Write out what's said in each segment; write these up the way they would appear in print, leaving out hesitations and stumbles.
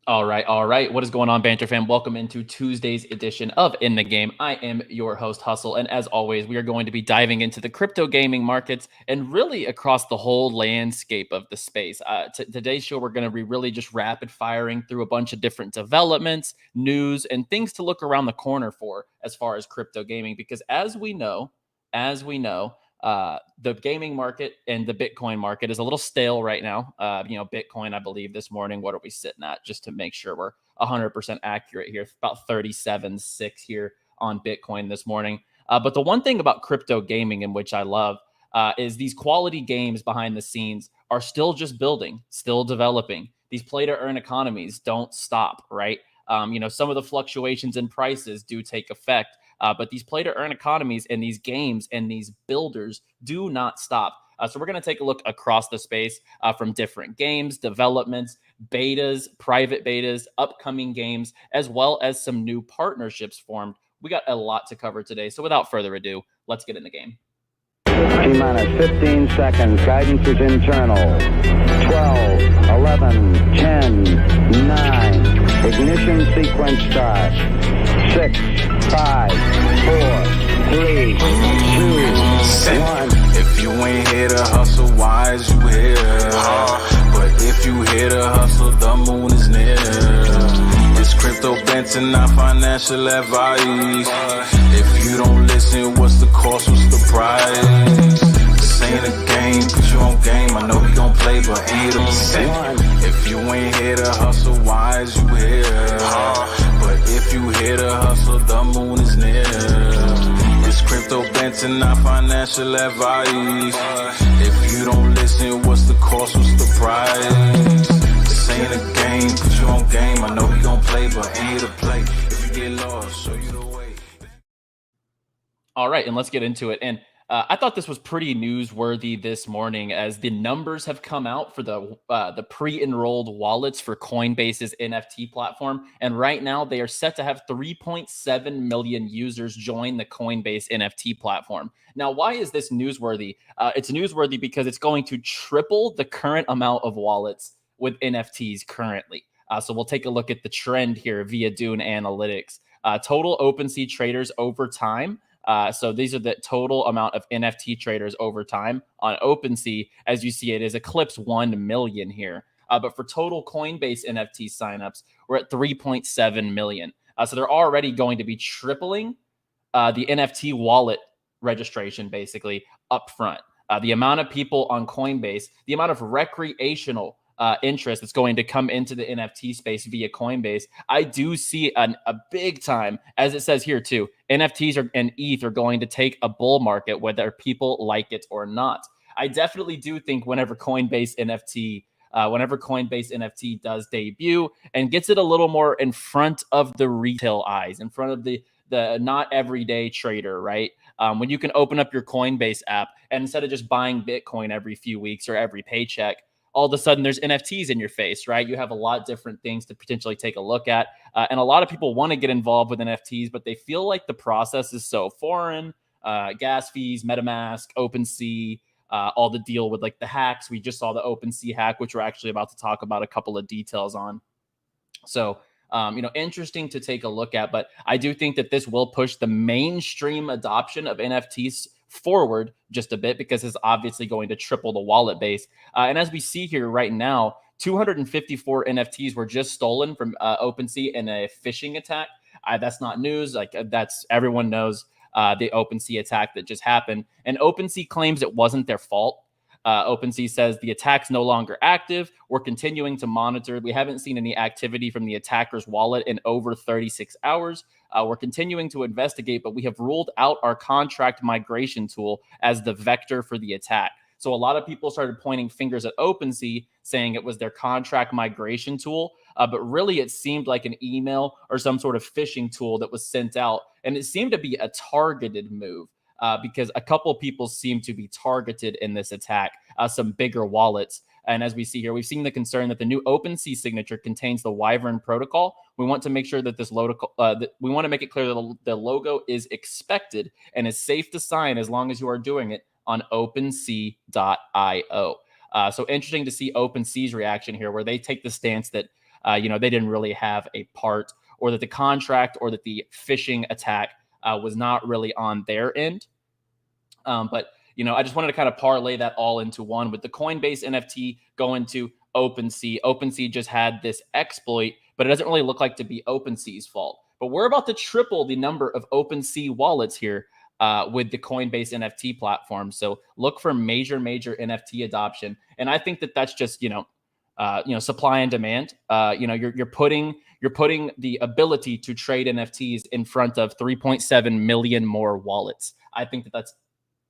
All right, all right. What is going on, Banter fam? Welcome into Tuesday's edition of In the Game. I am your host, Hustle, and as always, we are going to be diving into the crypto gaming markets and really across the whole landscape of the space. Today's show, we're going to be really just rapid firing through a bunch of different developments, news, and things to look around the corner for as far as crypto gaming. Because as we know, the gaming market and the Bitcoin market is a little stale right now. Bitcoin, I believe this morning, what are we sitting at? Just to make sure we're 100% accurate here, about 37.6 here on Bitcoin this morning. But the one thing about crypto gaming, in which I love, is these quality games behind the scenes are still just building, still developing. These play to earn economies don't stop, right? Some of the fluctuations in prices do take effect. But these play to earn economies and these games and these builders do not stop. So we're going to take a look across the space from different games, developments, betas, private betas, upcoming games, as well as some new partnerships formed. We got a lot to cover today. So without further ado, let's get in the game. T-minus 15 seconds. Guidance is internal. 12, 11, 10, 9. Ignition sequence start. 6, 5, 4, 3, 2, 1. If you ain't here to hustle, why is you here? But if you here to hustle, the moon is near. It's crypto Banter, not financial advice. If you don't listen, what's the cost, what's the price? This ain't a game, put you on game. I know you gon' play, but ain't a percent. If you ain't here to hustle, why is you here? But if you here to hustle, the moon is near. It's crypto Banter, not financial advice. If you don't listen, what's the cost, what's the price? This ain't a game, put you on game. I know you gon' play, but ain't a play. If you get lost, show you the way. All right, and let's get into it. And I thought this was pretty newsworthy this morning as the numbers have come out for the pre-enrolled wallets for Coinbase's NFT platform. And right now they are set to have 3.7 million users join the Coinbase NFT platform. Now, why is this newsworthy? It's newsworthy because it's going to triple the current amount of wallets with NFTs currently. So we'll take a look at the trend here via Dune Analytics. Total OpenSea traders over time. So these are the total amount of NFT traders over time on OpenSea. As you see, it is eclipsed 1 million here. But for total Coinbase NFT signups, we're at 3.7 million. So they're already going to be tripling the NFT wallet registration basically up front. The amount of people on Coinbase, the amount of recreational interest that's going to come into the NFT space via Coinbase, I do see a big time, as it says here too, NFTs and ETH are going to take a bull market whether people like it or not. I definitely do think whenever Coinbase NFT does debut and gets it a little more in front of the retail eyes, in front of the not everyday trader, right? When you can open up your Coinbase app and instead of just buying Bitcoin every few weeks or every paycheck, all of a sudden there's NFTs in your face, right? You have a lot of different things to potentially take a look at. And a lot of people want to get involved with NFTs, but they feel like the process is so foreign. Gas fees, MetaMask, OpenSea, all the deal with like the hacks. We just saw the OpenSea hack, which we're actually about to talk about a couple of details on. So, interesting to take a look at, but I do think that this will push the mainstream adoption of NFTs forward just a bit because it's obviously going to triple the wallet base. And as we see here right now, 254 NFTs were just stolen from OpenSea in a phishing attack. That's not news. That's everyone knows the OpenSea attack that just happened. And OpenSea claims it wasn't their fault. OpenSea says the attack's no longer active. We're continuing to monitor. We haven't seen any activity from the attacker's wallet in over 36 hours. We're continuing to investigate, but we have ruled out our contract migration tool as the vector for the attack. So a lot of people started pointing fingers at OpenSea, saying it was their contract migration tool. But really, it seemed like an email or some sort of phishing tool that was sent out. And it seemed to be a targeted move. Because a couple people seem to be targeted in this attack, some bigger wallets. And as we see here, we've seen the concern that the new OpenSea signature contains the Wyvern protocol. We want to make sure that we want to make it clear that the logo is expected and is safe to sign as long as you are doing it on OpenSea.io. So interesting to see OpenSea's reaction here, where they take the stance that they didn't really have a part, or that the contract or that the phishing attack was not really on their end. But I just wanted to kind of parlay that all into one with the Coinbase NFT going to OpenSea. OpenSea just had this exploit, but it doesn't really look like to be OpenSea's fault. But we're about to triple the number of OpenSea wallets here with the Coinbase NFT platform. So look for major NFT adoption. And I think that that's just, supply and demand. You're putting the ability to trade NFTs in front of 3.7 million more wallets. I think that that's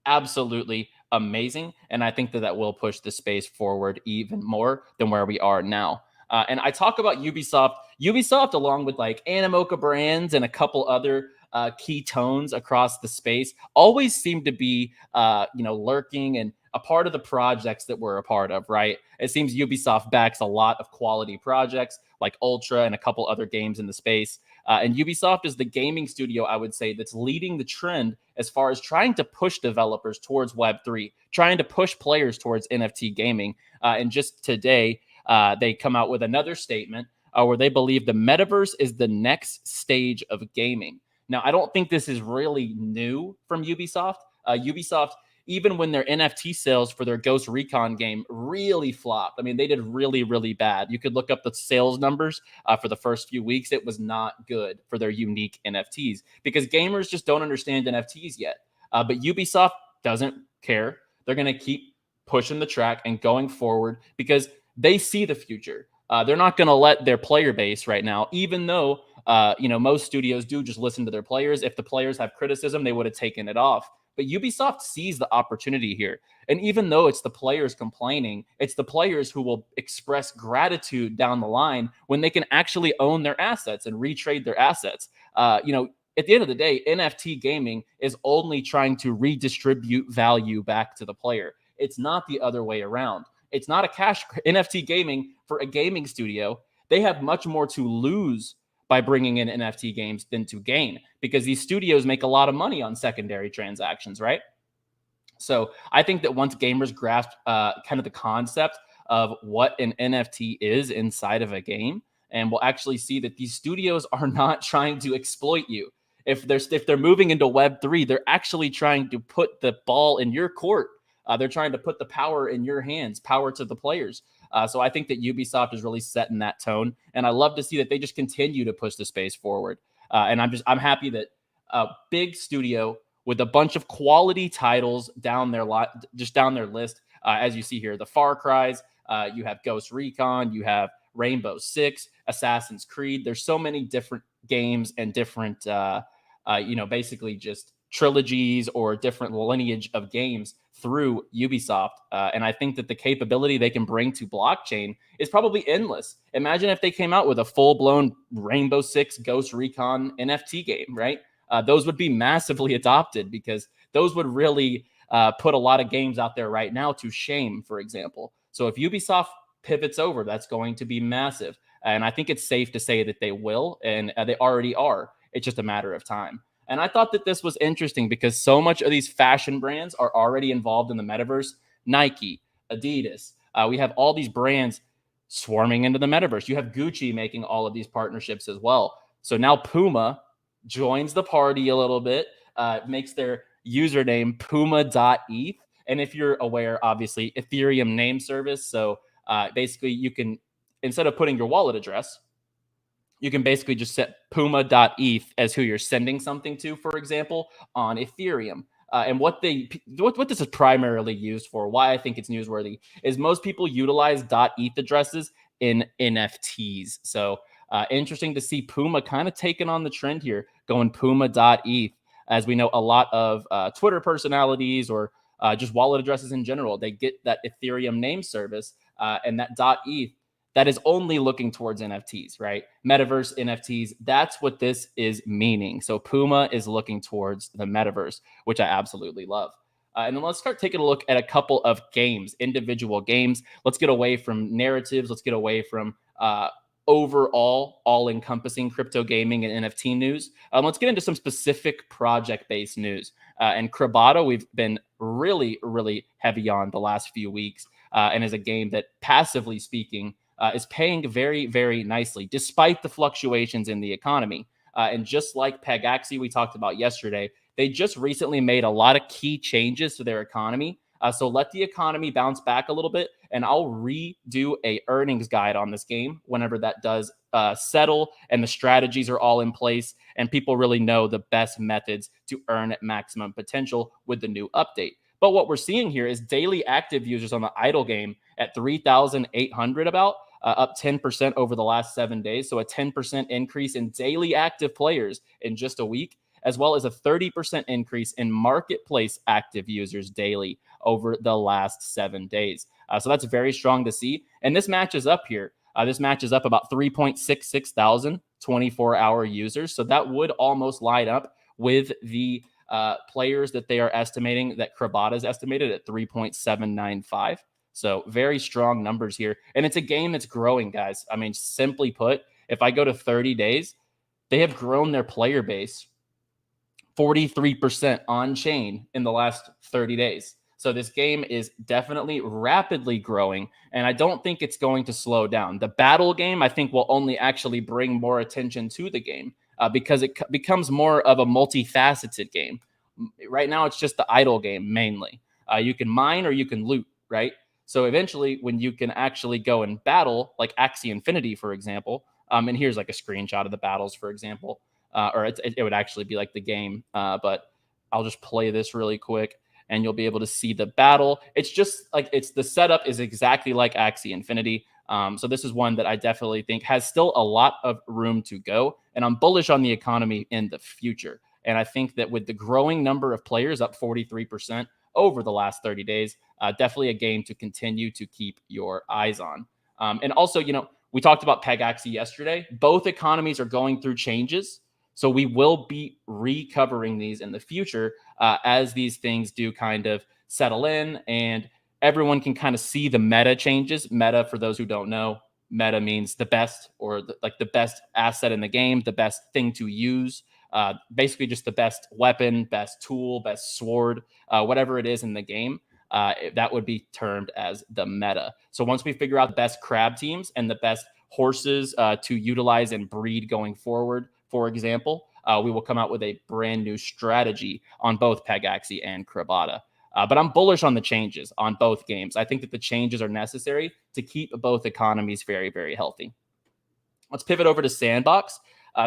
absolutely amazing. And I think that that will push the space forward even more than where we are now. And I talk about Ubisoft along with like Animoca Brands and a couple other key tones across the space always seem to be, lurking and a part of the projects that we're a part of, right? It seems Ubisoft backs a lot of quality projects like Ultra and a couple other games in the space. And Ubisoft is the gaming studio, I would say, that's leading the trend as far as trying to push developers towards Web3, trying to push players towards NFT gaming. And just today, they come out with another statement where they believe the metaverse is the next stage of gaming. Now, I don't think this is really new from Ubisoft. Ubisoft, even when their NFT sales for their Ghost Recon game really flopped. I mean, they did really, really bad. You could look up the sales numbers for the first few weeks. It was not good for their unique NFTs because gamers just don't understand NFTs yet. But Ubisoft doesn't care. They're going to keep pushing the track and going forward because they see the future. They're not going to let their player base right now, even though, most studios do just listen to their players. If the players have criticism, they would have taken it off. But Ubisoft sees the opportunity here. And even though it's the players complaining, it's the players who will express gratitude down the line when they can actually own their assets and retrade their assets. At the end of the day, NFT gaming is only trying to redistribute value back to the player. It's not the other way around. It's not a cash NFT gaming for a gaming studio. They have much more to lose by bringing in NFT games than to gain because these studios make a lot of money on secondary transactions, right? So I think that once gamers grasp kind of the concept of what an NFT is inside of a game, and we'll actually see that these studios are not trying to exploit you. If they're moving into Web3, they're actually trying to put the ball in your court. They're trying to put the power in your hands, power to the players. So I think that Ubisoft is really setting that tone, and I love to see that they just continue to push the space forward. And I'm happy that a big studio with a bunch of quality titles down their list, as you see here, the Far Cries, you have Ghost Recon, you have Rainbow Six, Assassin's Creed. There's so many different games and different, basically just trilogies or different lineage of games through Ubisoft. And I think that the capability they can bring to blockchain is probably endless. Imagine if they came out with a full-blown Rainbow Six Ghost Recon NFT game, right? Those would be massively adopted because those would really put a lot of games out there right now to shame, for example. So if Ubisoft pivots over, that's going to be massive. And I think it's safe to say that they will, and they already are. It's just a matter of time. And I thought that this was interesting because so much of these fashion brands are already involved in the metaverse. Nike, Adidas, we have all these brands swarming into the metaverse. You have Gucci making all of these partnerships as well. So now Puma joins the party a little bit, makes their username Puma.eth. And if you're aware, obviously, Ethereum name service. So basically, you can, instead of putting your wallet address, you can basically just set Puma.eth as who you're sending something to, for example, on Ethereum. And what this is primarily used for, why I think it's newsworthy, is most people utilize .eth addresses in NFTs. So interesting to see Puma kind of taking on the trend here, going Puma.eth. As we know, a lot of Twitter personalities or just wallet addresses in general, they get that Ethereum name service and that .eth. That is only looking towards NFTs, right? Metaverse NFTs, that's what this is meaning. So Puma is looking towards the metaverse, which I absolutely love. And then let's start taking a look at a couple of games, individual games. Let's get away from narratives. Let's get away from overall, all-encompassing crypto gaming and NFT news. Let's get into some specific project-based news. And Crabada, we've been really, really heavy on the last few weeks, and is a game that, passively speaking, is paying very, very nicely, despite the fluctuations in the economy. And just like Pegaxy we talked about yesterday, they just recently made a lot of key changes to their economy. So let the economy bounce back a little bit, and I'll redo a earnings guide on this game whenever that does settle and the strategies are all in place and people really know the best methods to earn at maximum potential with the new update. But what we're seeing here is daily active users on the idle game at 3,800 about, up 10% over the last 7 days. So a 10% increase in daily active players in just a week, as well as a 30% increase in marketplace active users daily over the last 7 days. So that's very strong to see. And this matches up here. This matches up about 3.66 thousand 24-hour users. So that would almost line up with the players that they are estimating, that Crabada is estimated at 3.795. So very strong numbers here. And it's a game that's growing, guys. I mean, simply put, if I go to 30 days, they have grown their player base 43% on chain in the last 30 days. So this game is definitely rapidly growing, and I don't think it's going to slow down. The battle game, I think, will only actually bring more attention to the game because it becomes more of a multifaceted game. Right now, it's just the idle game mainly. You can mine or you can loot, right? So eventually, when you can actually go and battle, like Axie Infinity, for example, and here's like a screenshot of the battles, for example, or it would actually be like the game, but I'll just play this really quick and you'll be able to see the battle. It's just like the setup is exactly like Axie Infinity. So this is one that I definitely think has still a lot of room to go, and I'm bullish on the economy in the future. And I think that with the growing number of players, up 43% over the last 30 days, definitely a game to continue to keep your eyes on. And also, we talked about Pegaxy yesterday. Both economies are going through changes. So we will be recovering these in the future as these things do kind of settle in and everyone can kind of see the meta changes. Meta, for those who don't know, meta means the best, or the best asset in the game, the best thing to use. Basically just the best weapon, best tool, best sword, whatever it is in the game. That would be termed as the meta. So once we figure out the best crab teams and the best horses to utilize and breed going forward, for example, we will come out with a brand new strategy on both Pegaxy and Crabada. But I'm bullish on the changes on both games. I think that the changes are necessary to keep both economies very, very healthy. Let's pivot over to Sandbox.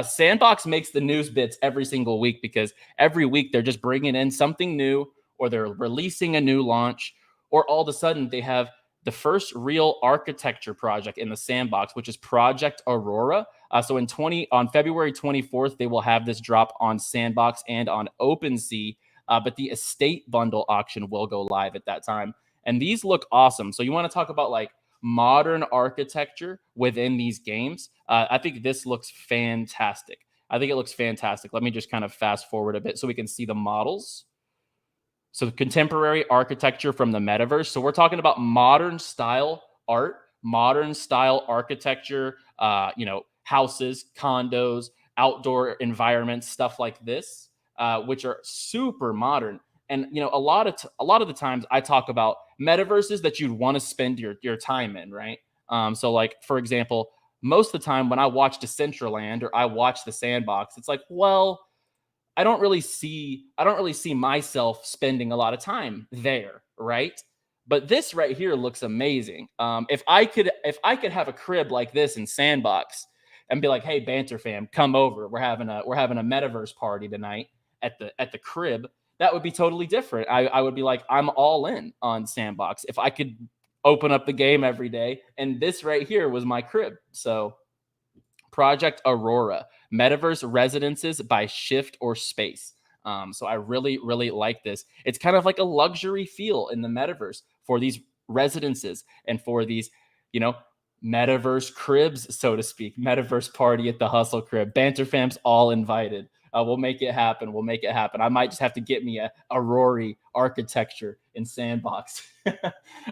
Sandbox makes the news bits every single week because every week they're just bringing in something new, or they're releasing a new launch, or all of a sudden they have the first real architecture project in the Sandbox, which is Project Aurora. So on February 24th, they will have this drop on Sandbox and on OpenSea, but the estate bundle auction will go live at that time. And these look awesome. So you want to talk about like modern architecture within these games. I think this looks fantastic. I think it looks fantastic. Let me just kind of fast forward a bit so we can see the models. So contemporary architecture from the metaverse. So we're talking about modern style art, modern style architecture, houses, condos, outdoor environments, stuff like this, which are super modern. And, a lot of the times I talk about metaverses that you'd want to spend your time in, right? So like, for example, most of the time when I watch Decentraland or I watch the Sandbox, it's like, well, I don't really see myself spending a lot of time there, right? But this right here looks amazing. If I could have a crib like this in Sandbox and be like, hey, Banter fam, come over. We're having a metaverse party tonight at the crib. That would be totally different. I would be like, I'm all in on Sandbox. If I could open up the game every day, and this right here was my crib. So Project Aurora, metaverse residences by shift or space. So I really, really like this. It's kind of like a luxury feel in the metaverse for these residences and for these, metaverse cribs, so to speak. Metaverse party at the Hustle Crib. Banter fam's all invited. We'll make it happen. I might just have to get me a Aurora architecture in Sandbox.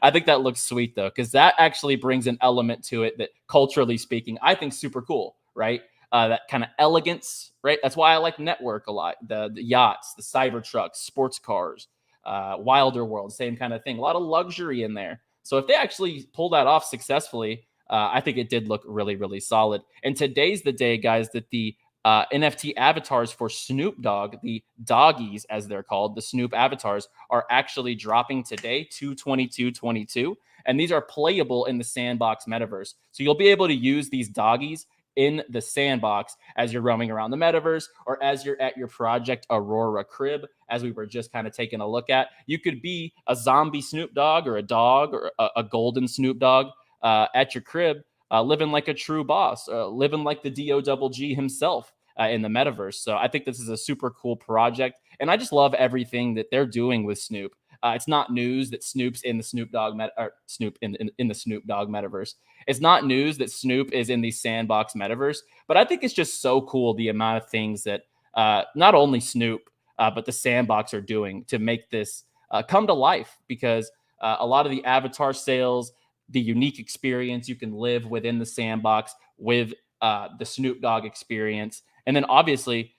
I think that looks sweet though, because that actually brings an element to it that, culturally speaking, I think super cool, right? That kind of elegance, right? That's why I like Network a lot. The yachts, the Cybertrucks, sports cars, Wilder World, same kind of thing. A lot of luxury in there. So if they actually pull that off successfully, I think it did look really, really solid. And today's the day, guys, that the NFT avatars for Snoop Dogg, the doggies as they're called, the Snoop avatars, are actually dropping today, 2/22/22. And these are playable in the Sandbox metaverse. So you'll be able to use these doggies in the Sandbox as you're roaming around the metaverse, or as you're at your Project Aurora crib, as we were just kind of taking a look at. You could be a zombie Snoop Dogg, or a dog, or a golden Snoop Dogg at your crib, living like a true boss, living like the DOGG himself in the metaverse. So I think this is a super cool project, and I just love everything that they're doing with Snoop. It's not news that Snoop's in the Snoop Dogg Snoop in the Snoop Dogg metaverse. It's not news that Snoop is in the Sandbox metaverse, but I think it's just so cool the amount of things that not only Snoop but the Sandbox are doing to make this come to life. Because a lot of the avatar sales, the unique experience you can live within the Sandbox with the Snoop Dogg experience, and then obviously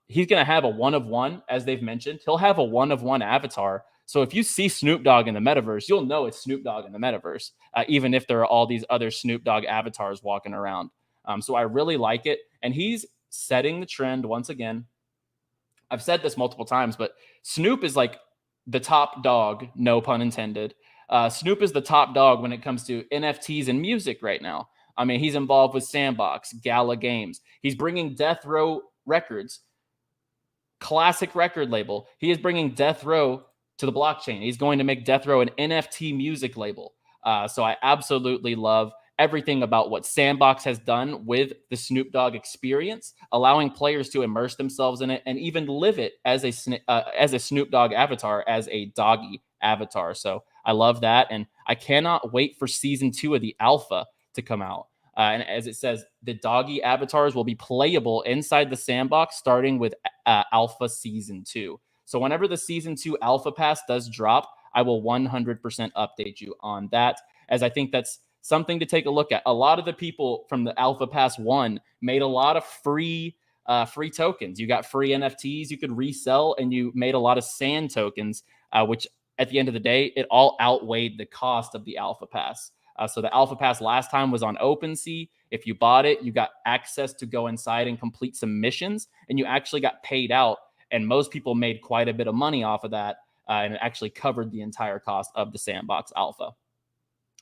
he's going to have a one-of-one, as they've mentioned. He'll have a one-of-one avatar. So if you see Snoop Dogg in the metaverse, you'll know it's Snoop Dogg in the metaverse, even if there are all these other Snoop Dogg avatars walking around. So I really like it. And he's setting the trend once again. I've said this multiple times, but Snoop is like the top dog, no pun intended. Snoop is the top dog when it comes to NFTs and music right now. I mean, he's involved with Sandbox, Gala Games. He's bringing Death Row Records, classic record label. He is bringing Death Row to the blockchain. He's going to make Death Row an NFT music label. So I absolutely love everything about what Sandbox has done with the Snoop Dogg experience, allowing players to immerse themselves in it and even live it as a Snoop Dogg avatar, as a doggy avatar. So I love that, and I cannot wait for season 2 of the alpha to come out. And as it says, the doggy avatars will be playable inside the Sandbox starting with alpha season 2. So whenever the season 2 alpha pass does drop, I will 100% update you on that, as I think that's something to take a look at. A lot of the people from the alpha pass 1 made a lot of free tokens. You got free NFTs you could resell, and you made a lot of sand tokens, which at the end of the day, it all outweighed the cost of the alpha pass. So the alpha pass last time was on OpenSea. If you bought it, you got access to go inside and complete some missions, and you actually got paid out. And most people made quite a bit of money off of that, and it actually covered the entire cost of the Sandbox alpha.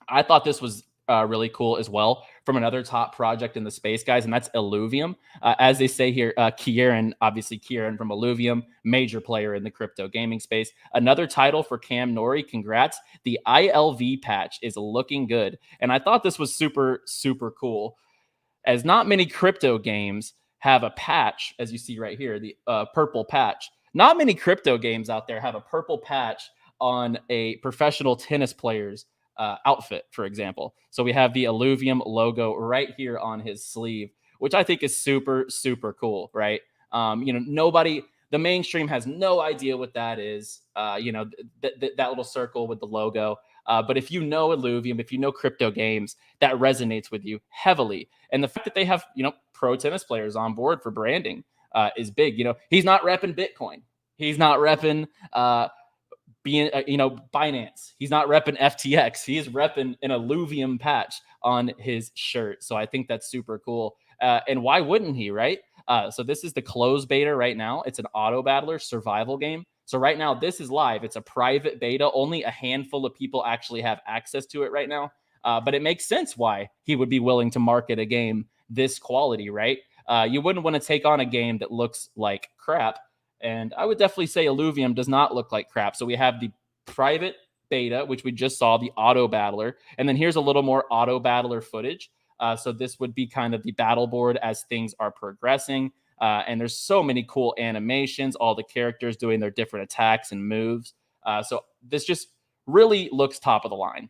I thought this was really cool as well from another top project in the space, guys, and that's Illuvium. As they say here, Kieran from Illuvium, major player in the crypto gaming space. Another title for Cam Nori. Congrats. The ILV patch is looking good. And I thought this was super, super cool, as not many crypto games have a patch, as you see right here, the purple patch. Not many crypto games out there have a purple patch on a professional tennis player's outfit, for example. So we have the Illuvium logo right here on his sleeve, which I think is super, super cool, right? The mainstream has no idea what that is, that little circle with the logo. But if you know Illuvium, if you know crypto games, that resonates with you heavily. And the fact that they have, pro tennis players on board for branding is big. He's not repping Bitcoin. He's not repping Binance. He's not repping FTX. He's repping an Illuvium patch on his shirt. So I think that's super cool. And why wouldn't he, right? So this is the closed beta right now. It's an auto battler survival game. So right now this is live. It's a private beta. Only a handful of people actually have access to it right now. But it makes sense why he would be willing to market a game this quality, right? You wouldn't want to take on a game that looks like crap. And I would definitely say Illuvium does not look like crap. So we have the private beta, which we just saw, the auto battler. And then here's a little more auto battler footage. So this would be kind of the battle board as things are progressing. And there's so many cool animations, all the characters doing their different attacks and moves. So this just really looks top of the line.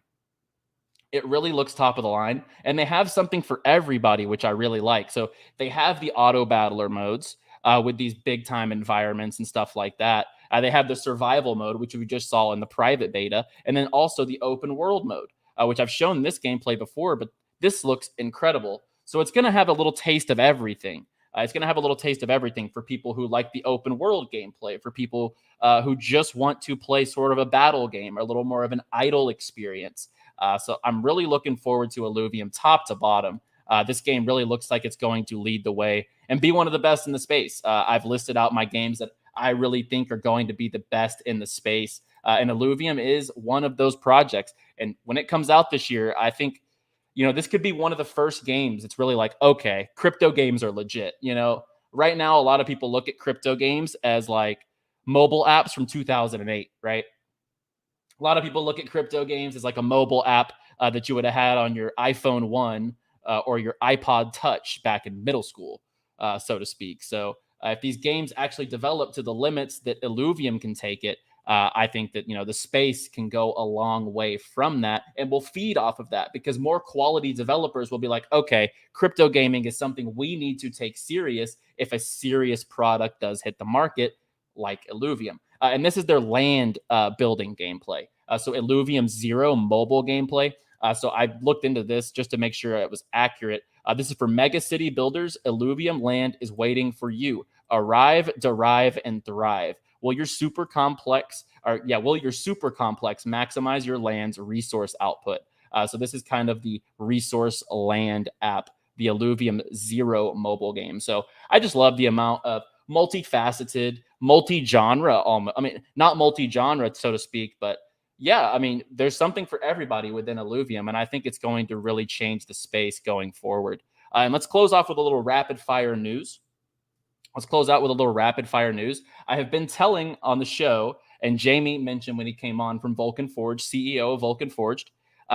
It really looks top of the line. And they have something for everybody, which I really like. So they have the auto battler modes with these big time environments and stuff like that. They have the survival mode, which we just saw in the private beta. And then also the open world mode, which I've shown this gameplay before, but this looks incredible. So it's going to have a little taste of everything. It's going to have a little taste of everything for people who like the open world gameplay, for people who just want to play sort of a battle game or a little more of an idle experience. So I'm really looking forward to Illuvium top to bottom. This game really looks like it's going to lead the way and be one of the best in the space. I've listed out my games that I really think are going to be the best in the space. And Illuvium is one of those projects. And when it comes out this year, I think, this could be one of the first games. It's really like, okay, crypto games are legit. Right now, a lot of people look at crypto games as like mobile apps from 2008, right? A lot of people look at crypto games as like a mobile app that you would have had on your iPhone 1 or your iPod Touch back in middle school, so to speak. So if these games actually develop to the limits that Illuvium can take it, I think that the space can go a long way from that, and will feed off of that because more quality developers will be like, okay, crypto gaming is something we need to take serious if a serious product does hit the market, like Illuvium. And this is their land building gameplay. So Illuvium 0 mobile gameplay. So I looked into this just to make sure it was accurate. This is for mega city builders. Illuvium Land is waiting for you. Arrive, derive, and thrive. Will your super complex maximize your land's resource output? So this is kind of the resource land app, the Illuvium 0 mobile game. So I just love the amount of multifaceted, multi-genre, not multi-genre, so to speak, but yeah, there's something for everybody within Illuvium, and I think it's going to really change the space going forward. And let's close off with a little rapid fire news. I have been telling on the show, and Jamie mentioned when he came on from Vulcan Forge, CEO of Vulcan Forged,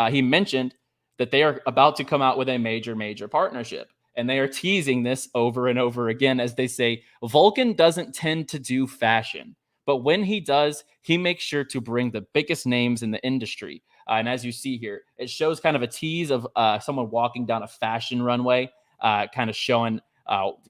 he mentioned that they are about to come out with a major partnership. And they are teasing this over and over again as they say, Vulcan doesn't tend to do fashion. But when he does, he makes sure to bring the biggest names in the industry. And as you see here, it shows kind of a tease of someone walking down a fashion runway, kind of showing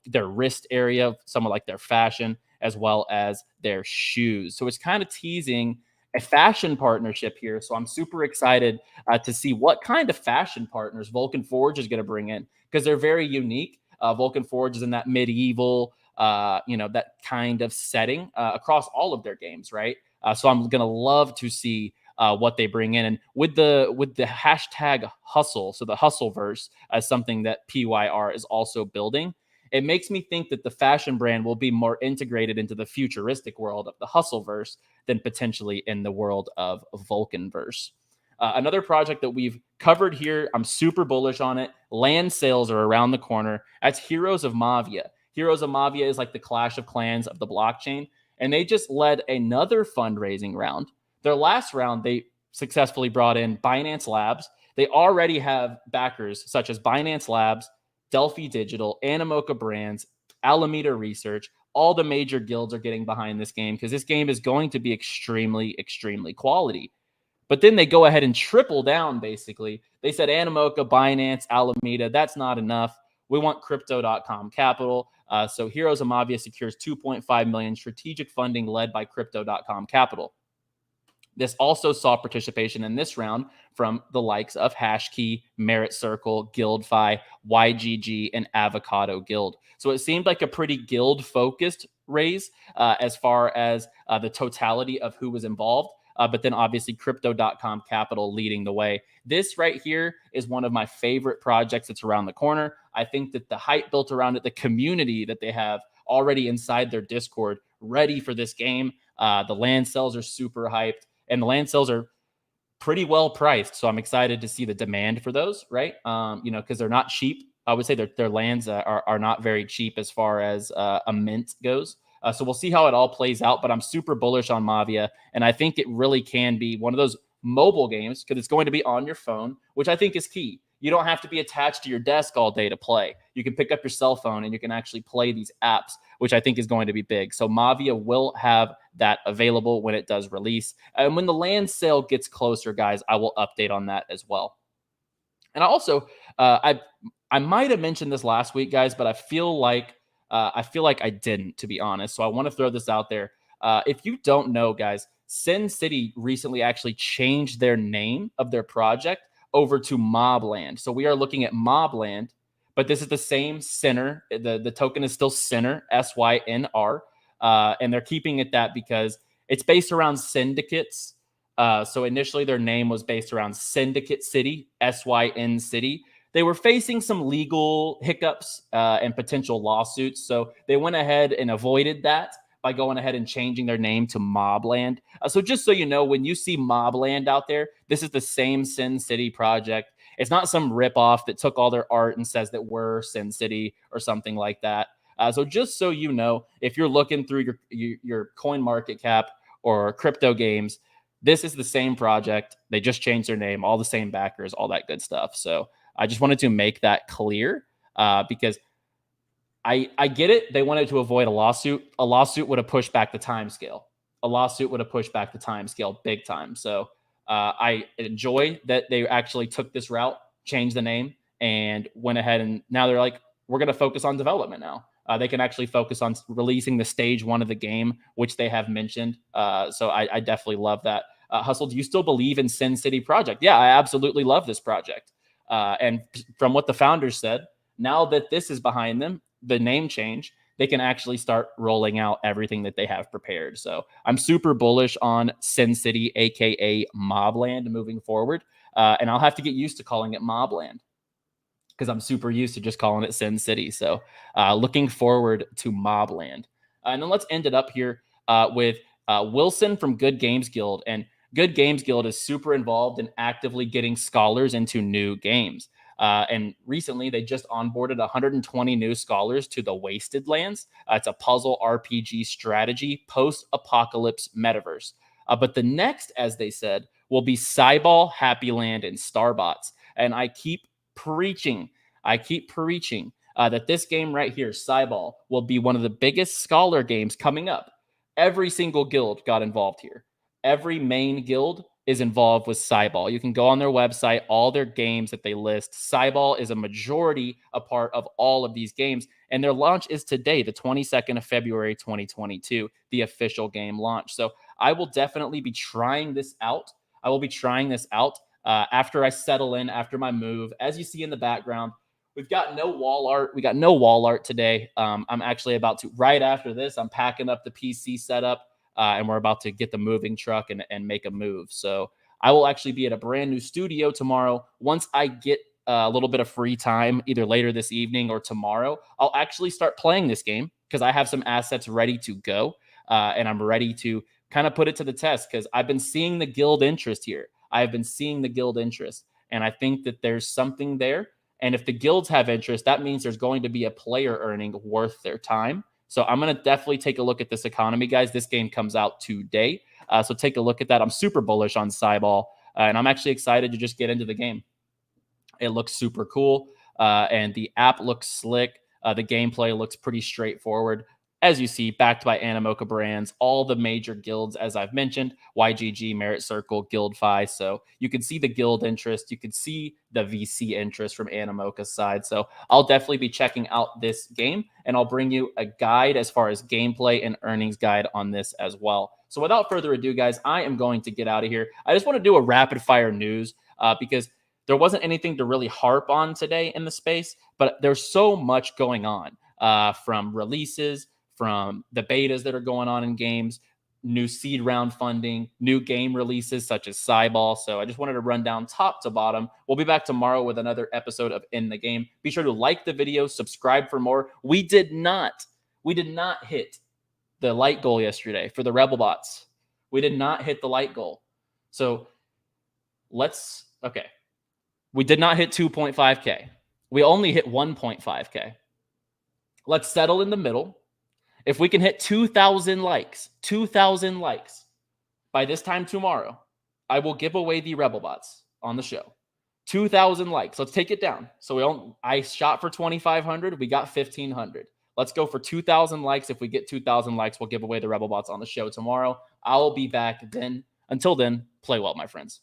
their wrist area, someone like their fashion, as well as their shoes. So it's kind of teasing a fashion partnership here. So I'm super excited to see what kind of fashion partners Vulcan Forge is going to bring in, because they're very unique. Vulcan Forge is in that medieval, that kind of setting across all of their games, right? So I'm going to love to see what they bring in. And with the hashtag hustle, so the Hustleverse as something that PYR is also building, it makes me think that the fashion brand will be more integrated into the futuristic world of the Hustleverse than potentially in the world of Vulcanverse. Another project that we've covered here, I'm super bullish on it. Land sales are around the corner. That's Heroes of Mavia. Heroes of Mavia is like the Clash of Clans of the blockchain, and they just led another fundraising round. Their last round, they successfully brought in Binance Labs. They already have backers such as Binance Labs, Delphi Digital, Animoca Brands, Alameda Research. All the major guilds are getting behind this game because this game is going to be extremely quality. But then they go ahead and triple down, basically. They said Animoca, Binance, Alameda, that's not enough. We want Crypto.com capital. So Heroes of Mavia secures $2.5 million strategic funding led by Crypto.com capital. This also saw participation in this round from the likes of Hashkey, Merit Circle, GuildFi, YGG, and Avocado Guild. So it seemed like a pretty guild-focused raise as far as the totality of who was involved. But then obviously Crypto.com capital leading the way. This right here is one of my favorite projects that's around the corner. I think that the hype built around it, the community that they have already inside their Discord ready for this game. The land sales are super hyped, and the land sales are pretty well priced. So I'm excited to see the demand for those, right? Because they're not cheap. I would say their lands are not very cheap as far as a mint goes. So we'll see how it all plays out, but I'm super bullish on Mavia, and I think it really can be one of those mobile games because it's going to be on your phone, which I think is key. You don't have to be attached to your desk all day to play. You can pick up your cell phone and you can actually play these apps, which I think is going to be big. So Mavia will have that available when it does release. And when the land sale gets closer, guys, I will update on that as well. And also, I might have mentioned this last week, guys, but I feel like I didn't, to be honest. So I want to throw this out there. If you don't know, guys, Sin City recently actually changed their name of their project over to Mobland. So we are looking at Mobland, but this is the same Sinner. The token is still Sinner, SYNR. And they're keeping it that because it's based around syndicates So initially their name was based around Syndicate City, SYN City. They were facing some legal hiccups and potential lawsuits. So they went ahead and avoided that by going ahead and changing their name to Mobland. So just so you know, when you see Mobland out there, this is the same Sin City project. It's not some ripoff that took all their art and says that we're Sin City or something like that. So just so you know, if you're looking through your coin market cap or crypto games, this is the same project. They just changed their name, all the same backers, all that good stuff. So I just wanted to make that clear because I get it. They wanted to avoid a lawsuit. A lawsuit would have pushed back the time scale. A lawsuit would have pushed back the time scale big time. So I enjoy that they actually took this route, changed the name, and went ahead and now they're like, we're going to focus on development now. They can actually focus on releasing the stage 1 of the game, which they have mentioned. So I definitely love that. Hustle, do you still believe in Sin City project? Yeah, I absolutely love this project. And from what the founders said, now that this is behind them, the name change, they can actually start rolling out everything that they have prepared. So I'm super bullish on Sin City, aka Mobland, moving forward. And I'll have to get used to calling it Mobland, because I'm super used to just calling it Sin City. So looking forward to Mobland. And then let's end it up here with Wilson from Good Games Guild. And Good Games Guild is super involved in actively getting scholars into new games. And recently, they just onboarded 120 new scholars to the Wasted Lands. It's a puzzle RPG strategy post-apocalypse metaverse. But the next, as they said, will be CyBall, Happy Land, and Starbots. And I keep preaching that this game right here, CyBall, will be one of the biggest scholar games coming up. Every single guild got involved here. Every main guild is involved with CyBall. You can go on their website, all their games that they list. CyBall is a part of all of these games. And their launch is today, the 22nd of February, 2022, the official game launch. So I will definitely be trying this out. After I settle in, after my move. As you see in the background, we've got no wall art. We got no wall art today. I'm actually about to, right after this, I'm packing up the PC setup. And we're about to get the moving truck and make a move. So I will actually be at a brand new studio tomorrow. Once I get a little bit of free time, either later this evening or tomorrow, I'll actually start playing this game because I have some assets ready to go. And I'm ready to kind of put it to the test because I've been seeing the guild interest here. And I think that there's something there. And if the guilds have interest, that means there's going to be a player earning worth their time. So I'm going to definitely take a look at this economy, guys. This game comes out today. So take a look at that. I'm super bullish on CyBall, and I'm actually excited to just get into the game. It looks super cool, and the app looks slick. The gameplay looks pretty straightforward. As you see, backed by Animoca Brands, all the major guilds, as I've mentioned, YGG, Merit Circle, Guildfi. So you can see the guild interest. You can see the VC interest from Animoca's side. So I'll definitely be checking out this game, and I'll bring you a guide as far as gameplay and earnings guide on this as well. So without further ado, guys, I am going to get out of here. I just want to do a rapid fire news because there wasn't anything to really harp on today in the space, but there's so much going on from releases, from the betas that are going on in games, new seed round funding, new game releases such as CyBall. So I just wanted to run down top to bottom. We'll be back tomorrow with another episode of In the Game. Be sure to like the video, subscribe for more. We did not hit the light goal yesterday for the Rebel bots. We did not hit the light goal. So we did not hit 2.5K. We only hit 1.5K. Let's settle in the middle. If we can hit 2,000 likes by this time tomorrow, I will give away the Rebel bots on the show. 2,000 likes. Let's take it down. So I shot for 2,500. We got 1,500. Let's go for 2,000 likes. If we get 2,000 likes, we'll give away the Rebel bots on the show tomorrow. I'll be back then. Until then, play well, my friends.